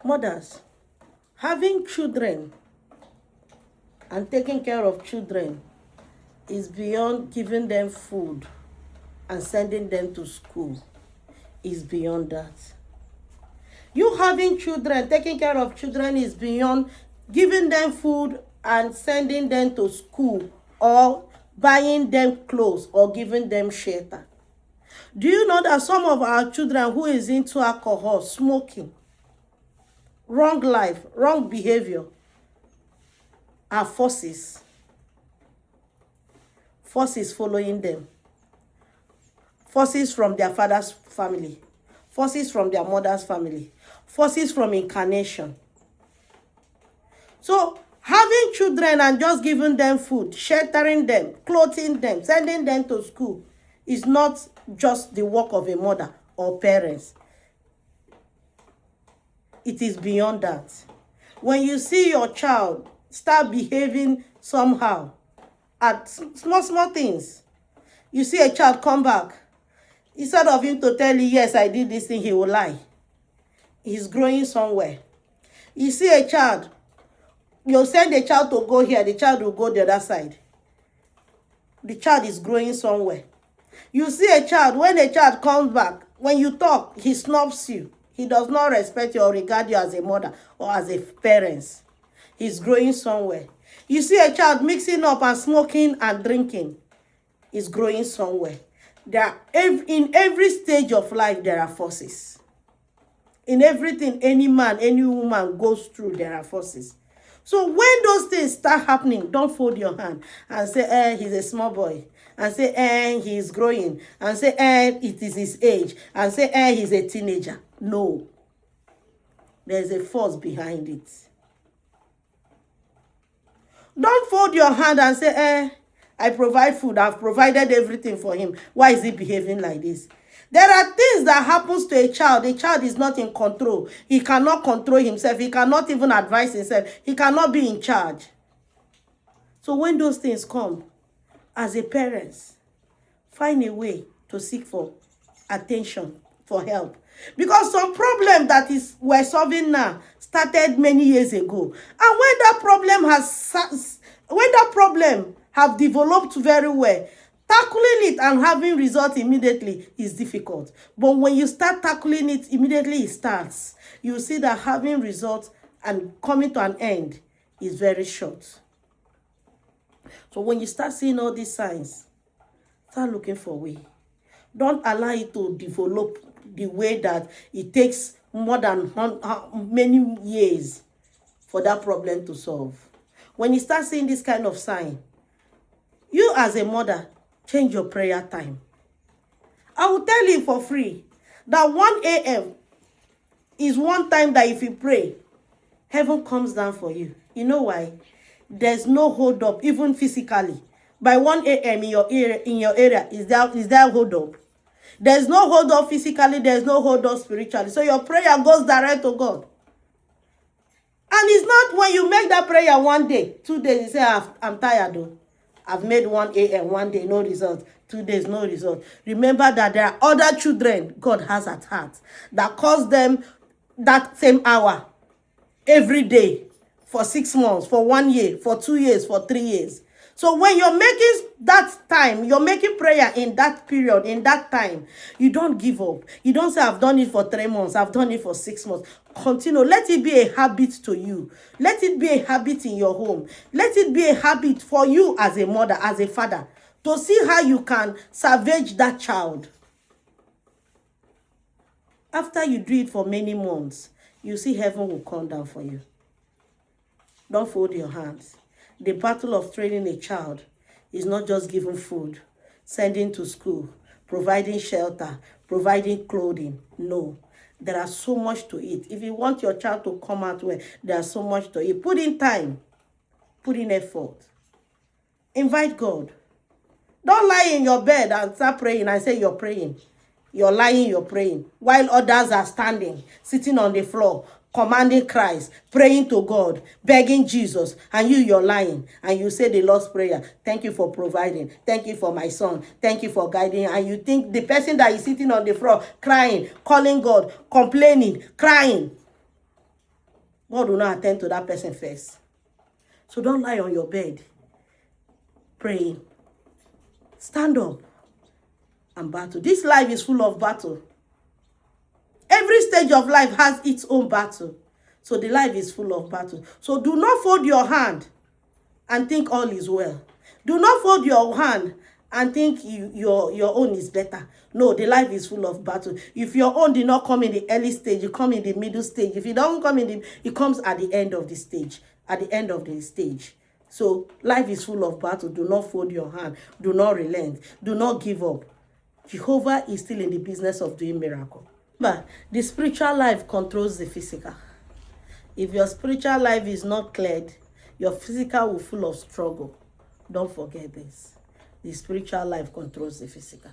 Mothers, having children and taking care of children is beyond giving them food and sending them to school. Is beyond that. You having children, taking care of children is beyond giving them food and sending them to school or buying them clothes or giving them shelter. Do you know that some of our children who is into alcohol, smoking, wrong life, wrong behavior are forces? Forces following them. Forces from their father's family. Forces from their mother's family. Forces from incarnation. So, having children and just giving them food, sheltering them, clothing them, sending them to school is not just the work of a mother or parents. It is beyond that. When you see your child start behaving somehow at small things, you see a child come back, instead of him to tell you, yes, I did this thing, he will lie. He's growing somewhere. You see a child, you send a child to go here, the child will go the other side. The child is growing somewhere. You see a child, when a child comes back, when you talk, he snubs you. He does not respect you or regard you as a mother or as a parent. He's growing somewhere. You see a child mixing up and smoking and drinking. He's growing somewhere. In every stage of life, there are forces. In everything any man, any woman goes through, there are forces. So when those things start happening, don't fold your hand and say, he's a small boy. And say, he's growing. And say, it is his age. And say, he's a teenager. No. There's a force behind it. Don't fold your hand and say, I provide food. I've provided everything for him. Why is he behaving like this? There are things that happens to a child. The child is not in control. He cannot control himself. He cannot even advise himself. He cannot be in charge. So when those things come, as a parent, find a way to seek for attention, for help. Because some problem that we're solving now started many years ago. And when that problem have developed very well, tackling it and having results immediately is difficult. But when you start tackling it, immediately it starts. You see that having results and coming to an end is very short. So when you start seeing all these signs, start looking for a way. Don't allow it to develop the way that it takes more than many years for that problem to solve. When you start seeing this kind of sign, you as a mother, change your prayer time. I will tell you for free that 1 a.m. is one time that if you pray, heaven comes down for you. You know why? There's no hold up, even physically. By 1 a.m. in your area, is there hold up? There's no hold up physically, there's no hold up spiritually. So your prayer goes direct to God. And it's not when you make that prayer 1 day, 2 days, you say, I'm tired though. I've made 1 a.m. 1 day, no result. 2 days, no result. Remember that there are other children God has at heart that calls them that same hour every day for 6 months, for 1 year, for 2 years, for 3 years. So when you're making that time, you're making prayer in that period, in that time, you don't give up. You don't say, I've done it for 3 months, I've done it for 6 months. Continue. Let it be a habit to you. Let it be a habit in your home. Let it be a habit for you as a mother, as a father, to see how you can salvage that child. After you do it for many months, you see heaven will come down for you. Don't fold your hands. The battle of training a child is not just giving food, sending to school, providing shelter, providing clothing. No, there are so much to it. If you want your child to come out well, there's so much to it. Put in time. Put in effort. Invite God. Don't lie in your bed and start praying and say you're praying. You're lying, you're praying. While others are standing, sitting on the floor, commanding Christ, praying to God, begging Jesus, and you're lying, and you say the Lord's Prayer, thank you for providing, thank you for my son, thank you for guiding, and you think the person that is sitting on the floor, crying, calling God, complaining, crying, God will not attend to that person first. So don't lie on your bed praying. Stand up and battle. This life is full of battle. Every stage of life has its own battle. So the life is full of battle. So do not fold your hand and think all is well. Do not fold your hand and think your own is better. No, the life is full of battle. If your own did not come in the early stage, you come in the middle stage. If it doesn't come in the, it comes at the end of the stage. At the end of the stage. So life is full of battle. Do not fold your hand. Do not relent. Do not give up. Jehovah is still in the business of doing miracles. But the spiritual life controls the physical. If your spiritual life is not cleared, your physical will be full of struggle. Don't forget this. The spiritual life controls the physical.